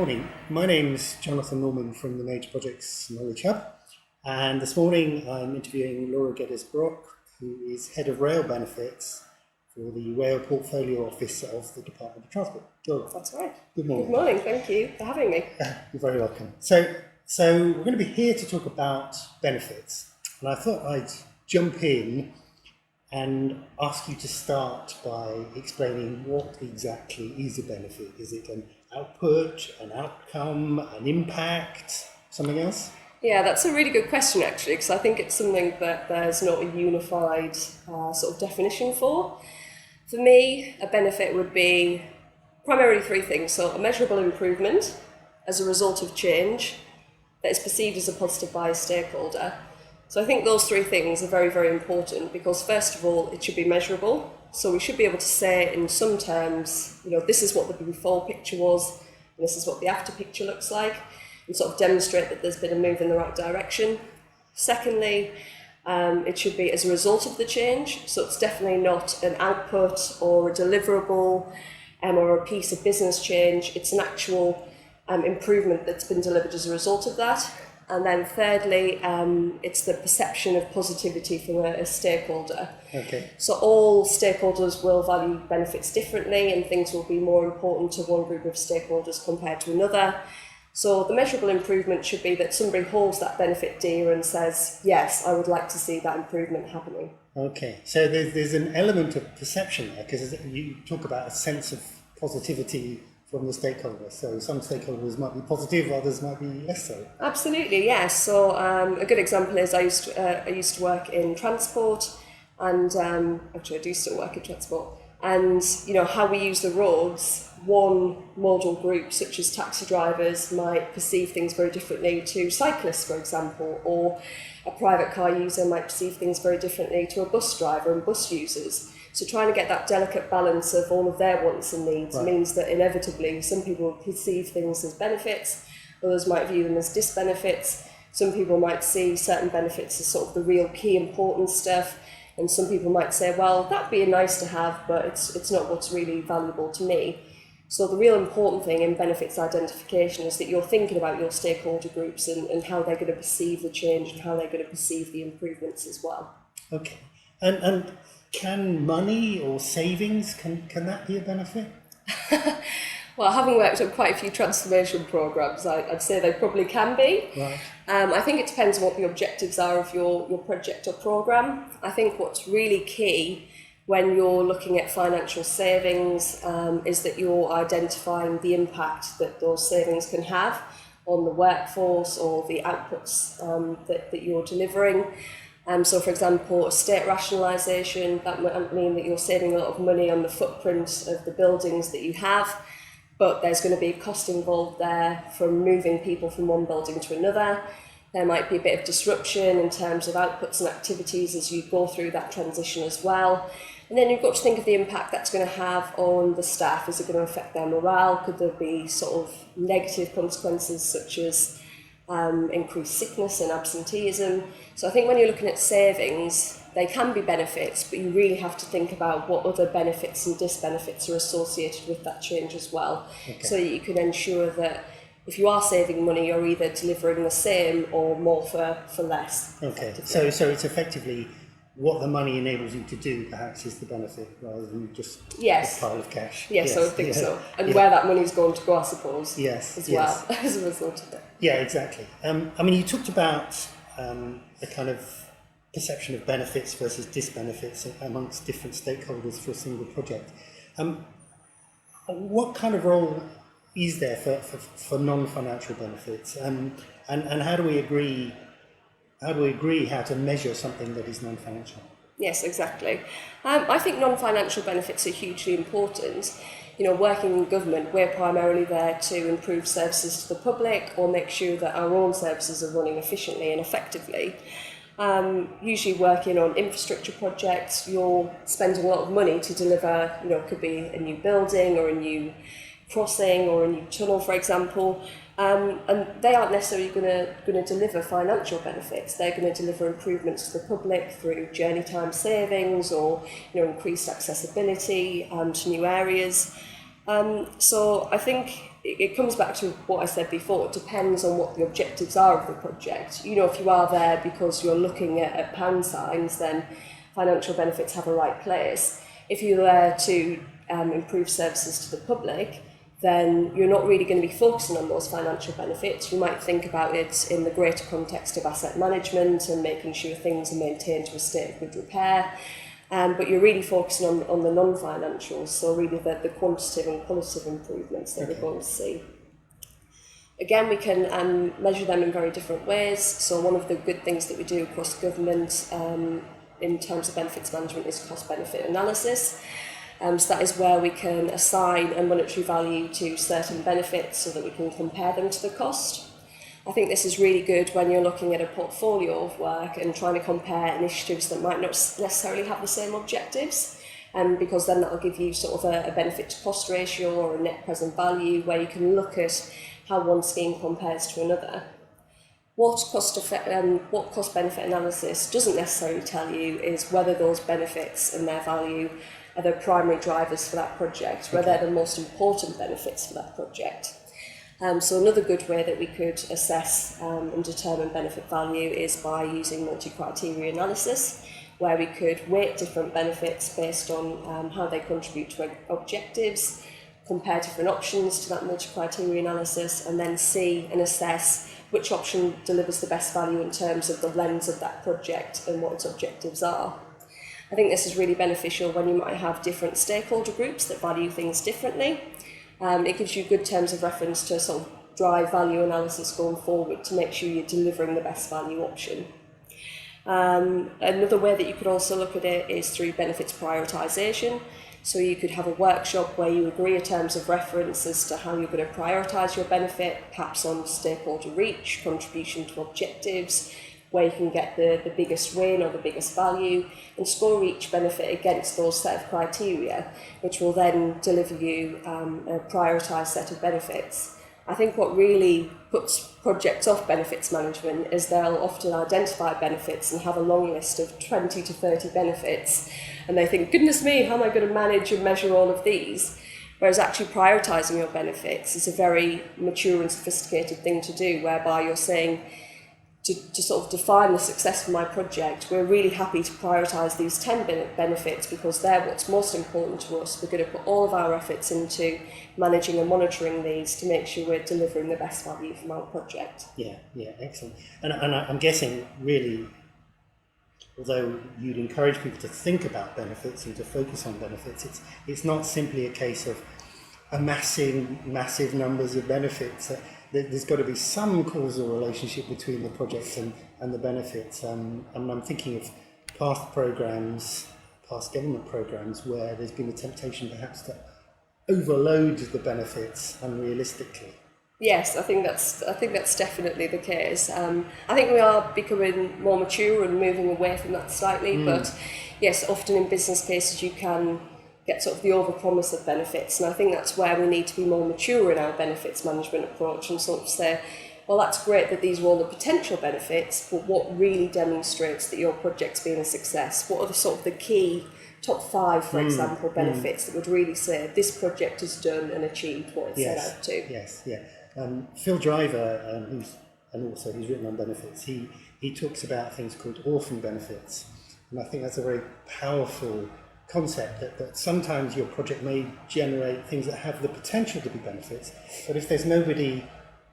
morning. My name's Jonathan Norman from the Major Projects Knowledge Hub, and this morning I'm interviewing Laura Geddes-Brock, who is Head of Rail Benefits for the Rail Portfolio Office of the Department of Transport. Laura. That's right. Good morning. Good morning, thank you for having me. You're very welcome. So we're going to be here to talk about benefits, and I thought I'd jump in and ask you to start by explaining what exactly is a benefit. Is it an output, an outcome, an impact, something else? Yeah, that's a really good question actually, because I think it's something that there's not a unified sort of definition for. For me, a benefit would be primarily three things. So a measurable improvement as a result of change that is perceived as a positive by a stakeholder. So I think those three things are very, very important because first of all, it should be measurable. So we should be able to say in some terms, this is what the before picture was, and this is what the after picture looks like, and sort of demonstrate that there's been a move in the right direction. Secondly, it should be as a result of the change. So it's definitely not an output or a deliverable or a piece of business change. It's an actual improvement that's been delivered as a result of that. And then thirdly, it's the perception of positivity from a stakeholder. Okay. So all stakeholders will value benefits differently and things will be more important to one group of stakeholders compared to another. So the measurable improvement should be that somebody holds that benefit dear and says, yes, I would like to see that improvement happening. Okay, so there's an element of perception there because you talk about a sense of positivity from the stakeholders. So some stakeholders might be positive, others might be less so. Absolutely, yes. So a good example is I used to work in transport, and actually I do still work in transport. And how we use the roads, one modal group such as taxi drivers might perceive things very differently to cyclists, for example, or a private car user might perceive things very differently to a bus driver and bus users. So trying to get that delicate balance of all of their wants and needs means that inevitably some people perceive things as benefits, others might view them as disbenefits. Some people might see certain benefits as sort of the real key important stuff, and some people might say, well, that'd be nice to have, but it's not what's really valuable to me. So the real important thing in benefits identification is that you're thinking about your stakeholder groups and how they're going to perceive the change and how they're going to perceive the improvements as well. Okay, and can money or savings, can that be a benefit? Well, having worked on quite a few transformation programs, I'd say they probably can be. Right. I think it depends on what the objectives are of your project or program. I think what's really key when you're looking at financial savings is that you're identifying the impact that those savings can have on the workforce or the outputs that you're delivering. So, for example, estate rationalisation, that might mean that you're saving a lot of money on the footprint of the buildings that you have, but there's going to be a cost involved there from moving people from one building to another. There might be a bit of disruption in terms of outputs and activities as you go through that transition as well. And then you've got to think of the impact that's going to have on the staff. Is it going to affect their morale? Could there be sort of negative consequences such as increased sickness and absenteeism? So I think when you're looking at savings, they can be benefits, but you really have to think about what other benefits and disbenefits are associated with that change as well. Okay. So that you can ensure that if you are saving money, you're either delivering the same or more for less. Okay, so it's effectively what the money enables you to do perhaps is the benefit rather than just a pile of cash. Yes, I would think so. And where that money is going to go, I suppose, well, as a result of it. Yeah, exactly. You talked about the kind of perception of benefits versus disbenefits amongst different stakeholders for a single project. What kind of role is there for non-financial benefits? And how do we agree how to measure something that is non-financial? Yes, exactly. I think non-financial benefits are hugely important. Working in government, we're primarily there to improve services to the public or make sure that our own services are running efficiently and effectively. Usually working on infrastructure projects, you're spending a lot of money to deliver, it could be a new building or a new crossing or a new tunnel, for example. And they aren't necessarily going to deliver financial benefits. They're going to deliver improvements to the public through journey time savings or increased accessibility to new areas. So I think it comes back to what I said before. It depends on what the objectives are of the project. You know, if you are there because you're looking at pound signs, then financial benefits have a right place. If you're there to improve services to the public, then you're not really going to be focusing on those financial benefits. You might think about it in the greater context of asset management and making sure things are maintained to a state of good repair. But you're really focusing on the non-financials, so really the quantitative and qualitative improvements that we're going to see. Again, we can measure them in very different ways. So one of the good things that we do across government in terms of benefits management is cost-benefit analysis. So that is where we can assign a monetary value to certain benefits so that we can compare them to the cost. I think this is really good when you're looking at a portfolio of work and trying to compare initiatives that might not necessarily have the same objectives, because then that will give you sort of a benefit to cost ratio or a net present value where you can look at how one scheme compares to another. What cost-benefit analysis doesn't necessarily tell you is whether those benefits and their value are the primary drivers for that project, whether they're the most important benefits for that project. So another good way that we could assess and determine benefit value is by using multi-criteria analysis, where we could weight different benefits based on how they contribute to objectives, compare different options to that multi-criteria analysis, and then see and assess which option delivers the best value in terms of the lens of that project and what its objectives are. I think this is really beneficial when you might have different stakeholder groups that value things differently. It gives you good terms of reference to sort of drive value analysis going forward to make sure you're delivering the best value option. Another way that you could also look at it is through benefits prioritization. So you could have a workshop where you agree a terms of reference as to how you're going to prioritise your benefit, perhaps on stakeholder reach, contribution to objectives, where you can get the biggest win or the biggest value, and score each benefit against those set of criteria, which will then deliver you a prioritised set of benefits. I think what really puts projects off benefits management is they'll often identify benefits and have a long list of 20 to 30 benefits, and they think, goodness me, how am I going to manage and measure all of these? Whereas actually prioritising your benefits is a very mature and sophisticated thing to do, whereby you're saying, to sort of define the success of my project, we're really happy to prioritise these 10 benefits because they're what's most important to us. We're going to put all of our efforts into managing and monitoring these to make sure we're delivering the best value from our project. Yeah, excellent. And I'm guessing, really, although you'd encourage people to think about benefits and to focus on benefits, it's not simply a case of amassing massive numbers of benefits. There's got to be some causal relationship between the project and the benefits. And I'm thinking of past government programs where there's been a temptation perhaps to overload the benefits unrealistically. Yes, I think that's definitely the case. I think we are becoming more mature and moving away from that slightly. But yes, often in business cases you can get sort of the overpromise of benefits, and I think that's where we need to be more mature in our benefits management approach and sort of say, well, that's great that these are all the potential benefits, but what really demonstrates that your project's been a success? What are the sort of the key top 5, for example, benefits that would really say this project has done and achieved what it set out to? Yes. Phil Driver, who's an author who's written on benefits, he talks about things called orphan benefits, and I think that's a very powerful concept that sometimes your project may generate things that have the potential to be benefits, but if there's nobody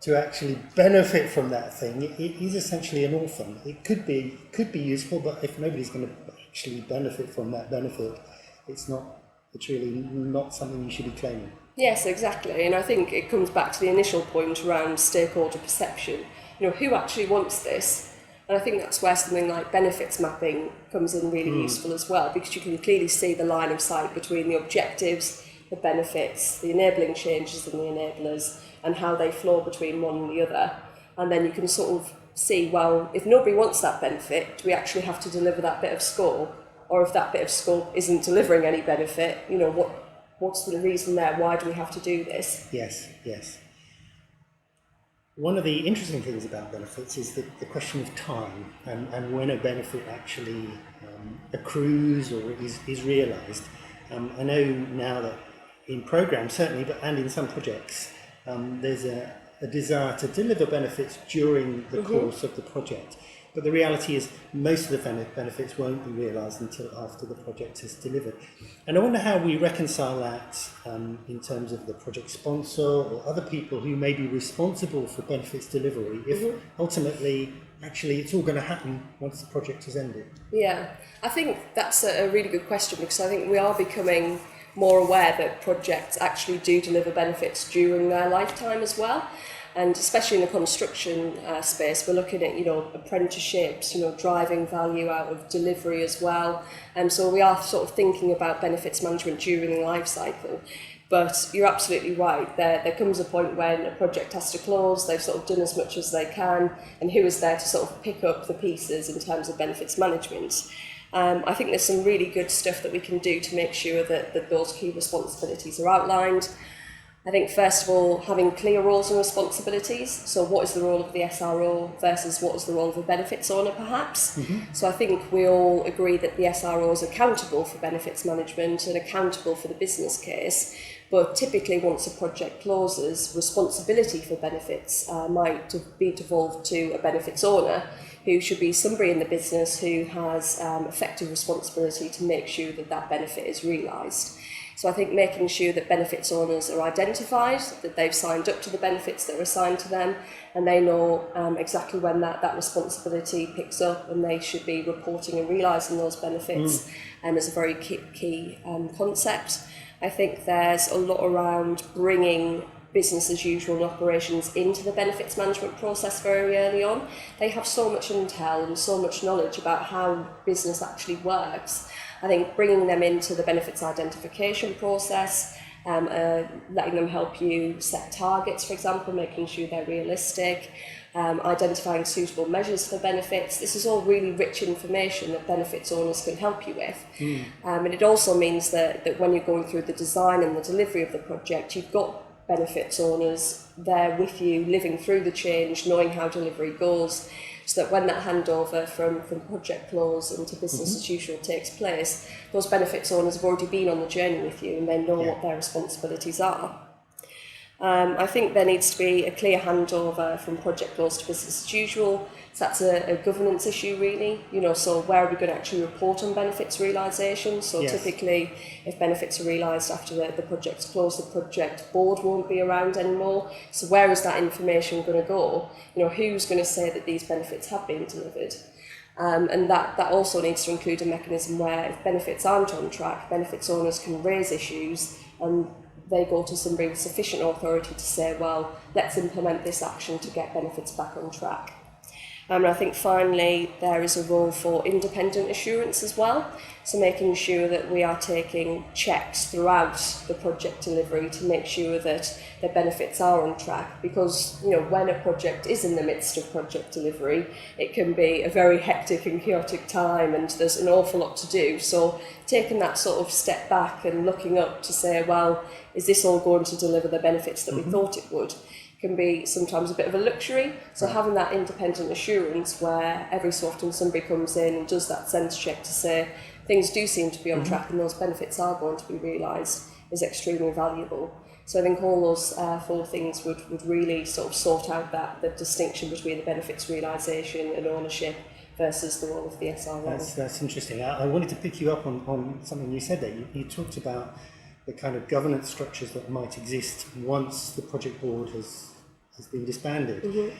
to actually benefit from that thing, it is essentially an orphan. It could be useful, but if nobody's going to actually benefit from that benefit, it's really not something you should be claiming. Yes, exactly, and I think it comes back to the initial point around stakeholder perception. Who actually wants this? And I think that's where something like benefits mapping comes in really useful as well, because you can clearly see the line of sight between the objectives, the benefits, the enabling changes and the enablers, and how they flow between one and the other. And then you can sort of see, well, if nobody wants that benefit, do we actually have to deliver that bit of scope? Or if that bit of scope isn't delivering any benefit, what's the reason there? Why do we have to do this? Yes. One of the interesting things about benefits is the question of time and when a benefit actually accrues or is realised. I know now that in programs certainly, and in some projects, there's a desire to deliver benefits during the course of the project. But the reality is most of the benefits won't be realised until after the project is delivered. And I wonder how we reconcile that in terms of the project sponsor or other people who may be responsible for benefits delivery if ultimately actually it's all going to happen once the project has ended. Yeah, I think that's a really good question, because I think we are becoming more aware that projects actually do deliver benefits during their lifetime as well. And especially in the construction space, we're looking at, apprenticeships, driving value out of delivery as well. And so we are sort of thinking about benefits management during the life cycle. But you're absolutely right. There comes a point when a project has to close, they've sort of done as much as they can, and who is there to sort of pick up the pieces in terms of benefits management? I think there's some really good stuff that we can do to make sure that those key responsibilities are outlined. I think, first of all, having clear roles and responsibilities. So what is the role of the SRO versus what is the role of a benefits owner, perhaps? So I think we all agree that the SRO is accountable for benefits management and accountable for the business case. But typically, once a project closes, responsibility for benefits might be devolved to a benefits owner, who should be somebody in the business who has effective responsibility to make sure that that benefit is realised. So I think making sure that benefits owners are identified, that they've signed up to the benefits that are assigned to them, and they know exactly when that responsibility picks up, and they should be reporting and realising those benefits is a very key concept. I think there's a lot around bringing business as usual operations into the benefits management process very early on. They have so much intel and so much knowledge about how business actually works. I think bringing them into the benefits identification process, letting them help you set targets, for example, making sure they're realistic, identifying suitable measures for benefits. This is all really rich information that benefits owners can help you with. And it also means that when you're going through the design and the delivery of the project, you've got benefits owners there with you, living through the change, knowing how delivery goes, so that when that handover from project close into business as usual takes place, those benefits owners have already been on the journey with you and they know what their responsibilities are. I think there needs to be a clear handover from project close to business as usual. So that's a governance issue, really. So where are we going to actually report on benefits realisation? So typically, if benefits are realised after the project's closed, the project board won't be around anymore. So where is that information going to go? Who's going to say that these benefits have been delivered? And that also needs to include a mechanism where if benefits aren't on track, benefits owners can raise issues and they go to somebody with sufficient authority to say, well, let's implement this action to get benefits back on track. And I think finally there is a role for independent assurance as well, so making sure that we are taking checks throughout the project delivery to make sure that the benefits are on track, because when a project is in the midst of project delivery, it can be a very hectic and chaotic time and there's an awful lot to do. So taking that sort of step back and looking up to say, well, is this all going to deliver the benefits that we thought it would? Can be sometimes a bit of a luxury. So having that independent assurance where every so often somebody comes in and does that sense check to say things do seem to be on track and those benefits are going to be realised is extremely valuable. So I think all those four things would really sort of sort out the distinction between the benefits realisation and ownership versus the role of the SRO. That's interesting. I wanted to pick you up on something you said there. You talked about the kind of governance structures that might exist once the project board has been disbanded.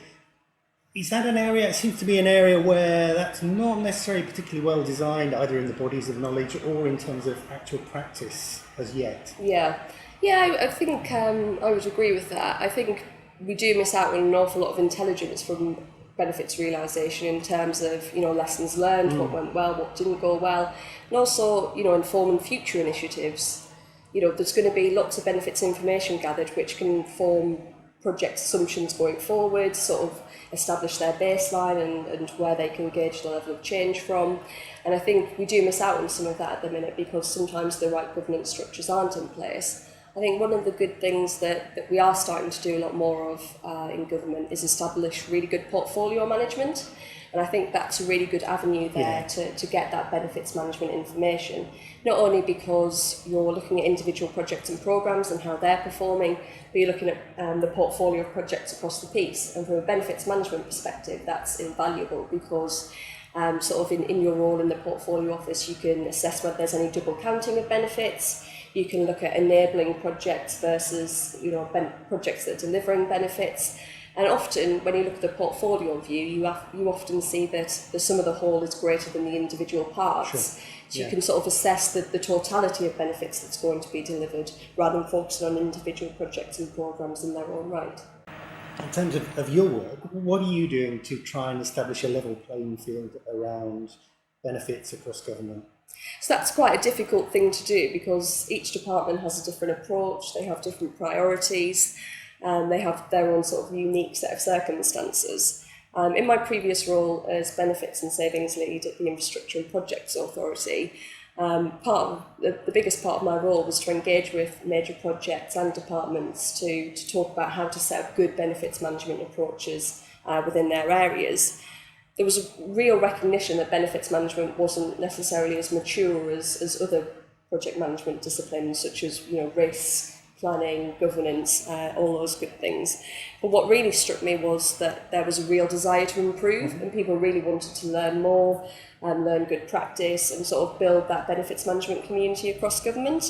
Is that an area, it seems to be an area where that's not necessarily particularly well designed, either in the bodies of knowledge or in terms of actual practice as yet? Yeah, I think I would agree with that. I think we do miss out on an awful lot of intelligence from benefits realisation in terms of lessons learned, what went well, what didn't go well, and also informing future initiatives. There's going to be lots of benefits information gathered which can inform project assumptions going forward, sort of establish their baseline and where they can gauge the level of change from. And I think we do miss out on some of that at the minute because sometimes the right governance structures aren't in place. I think one of the good things that we are starting to do a lot more of in government is establish really good portfolio management, And I think that's a really good avenue there to get that benefits management information, not only because you're looking at individual projects and programs and how they're performing, but you're looking at the portfolio of projects across the piece. And from a benefits management perspective, that's invaluable because sort of in your role in the portfolio office, you can assess whether there's any double counting of benefits. You can look at enabling projects versus projects that are delivering benefits. And often, when you look at the portfolio view, you often see that the sum of the whole is greater than the individual parts. Sure. So you can sort of assess the totality of benefits that's going to be delivered, rather than focusing on individual projects and programs in their own right. In terms of your work, what are you doing to try and establish a level playing field around benefits across government? So that's quite a difficult thing to do because each department has a different approach, they have different priorities, they have their own sort of unique set of circumstances. In my previous role as Benefits and Savings Lead at the Infrastructure and Projects Authority, the biggest part of my role was to engage with major projects and departments to talk about how to set up good benefits management approaches within their areas. There was a real recognition that benefits management wasn't necessarily as mature as other project management disciplines, such as risk, planning, governance, all those good things. But what really struck me was that there was a real desire to improve, and people really wanted to learn more and learn good practice and sort of build that benefits management community across government.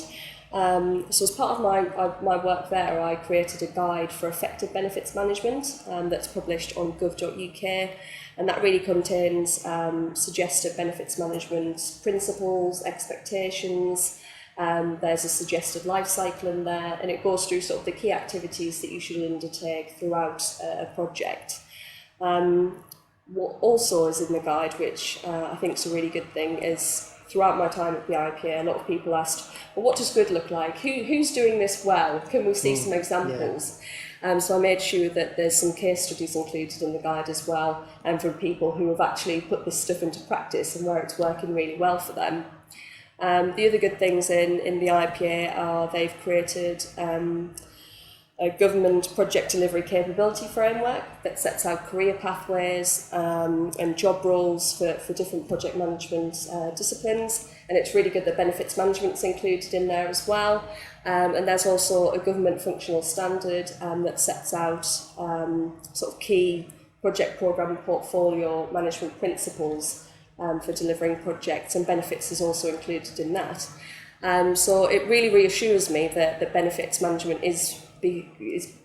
So as part of my work there, I created a guide for effective benefits management that's published on gov.uk, and that really contains suggested benefits management principles, expectations. There's a suggested life cycle in there, and it goes through sort of the key activities that you should undertake throughout a project. What also is in the guide, which I think is a really good thing, is throughout my time at the IPA, a lot of people asked, well, what does good look like? Who's doing this well? Can we see some examples? So I made sure that there's some case studies included in the guide as well, and from people who have actually put this stuff into practice and where it's working really well for them. The other good things in the IPA are they've created a government project delivery capability framework that sets out career pathways and job roles for different project management disciplines, and it's really good that benefits management's included in there as well. And there's also a government functional standard that sets out sort of key project programme portfolio management principles for delivering projects, and benefits is also included in that. So it really reassures me that benefits management is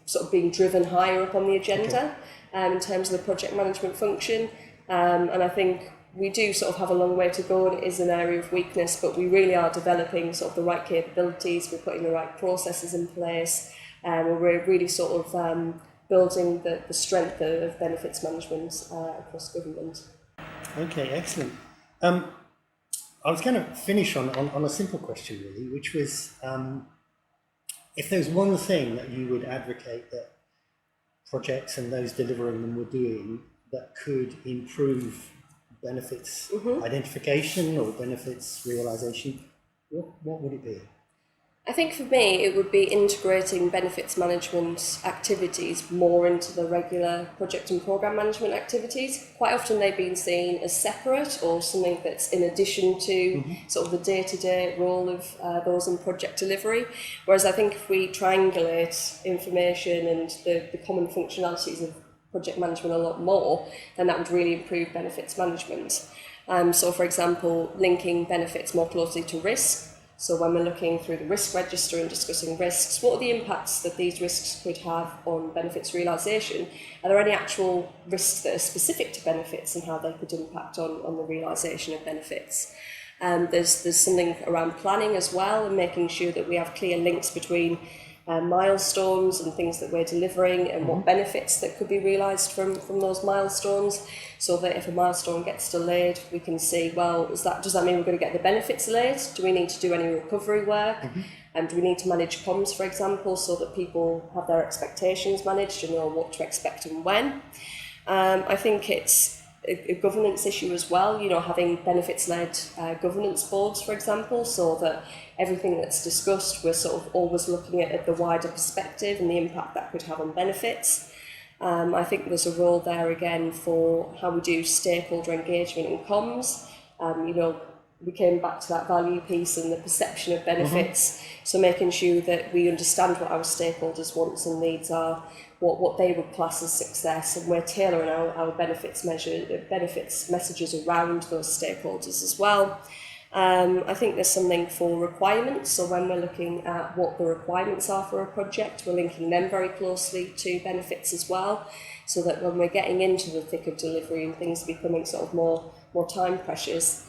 sort of being driven higher up on the agenda in terms of the project management function. And I think we do sort of have a long way to go, and it is an area of weakness, but we really are developing sort of the right capabilities, we're putting the right processes in place, and we're really sort of building the strength of benefits management across government. Okay, excellent. I was going to finish on a simple question, really, which was if there's one thing that you would advocate that projects and those delivering them were doing that could improve benefits identification or benefits realisation, what would it be? I think for me it would be integrating benefits management activities more into the regular project and programme management activities. Quite often they've been seen as separate or something that's in addition to sort of the day-to-day role of those in project delivery. Whereas I think if we triangulate information and the common functionalities of project management a lot more, then that would really improve benefits management. So for example, linking benefits more closely to risk. So when we're looking through the risk register and discussing risks, what are the impacts that these risks could have on benefits realisation? Are there any actual risks that are specific to benefits and how they could impact on the realisation of benefits? There's something around planning as well, and making sure that we have clear links between milestones and things that we're delivering and what benefits that could be realised from those milestones, so that if a milestone gets delayed, we can see, well, does that mean we're going to get the benefits late? Do we need to do any recovery work? And do we need to manage comms, for example, so that people have their expectations managed and know what to expect and when? I think it's a governance issue as well, having benefits-led governance boards, for example, so that everything that's discussed, we're sort of always looking at the wider perspective and the impact that could have on benefits. I think there's a role there again for how we do stakeholder engagement and comms. We came back to that value piece and the perception of benefits. So making sure that we understand what our stakeholders' wants and needs are, what they would class as success, and we're tailoring our benefits messages around those stakeholders as well. I think there's something for requirements. So when we're looking at what the requirements are for a project, we're linking them very closely to benefits as well, so that when we're getting into the thick of delivery and things are becoming sort of more time pressures,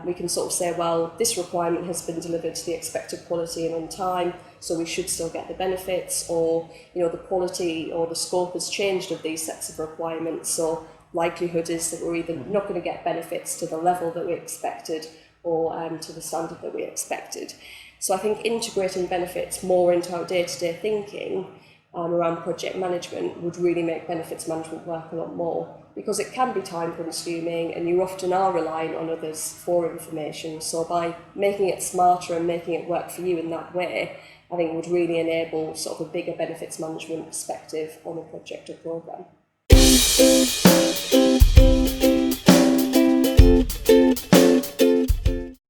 we can sort of say, well, this requirement has been delivered to the expected quality and on time, so we should still get the benefits, or the quality or the scope has changed of these sets of requirements, so likelihood is that we're either not going to get benefits to the level that we expected or to the standard that we expected. So I think integrating benefits more into our day-to-day thinking around project management would really make benefits management work a lot more, because it can be time consuming and you often are relying on others for information. So by making it smarter and making it work for you in that way, I think would really enable sort of a bigger benefits management perspective on a project or programme.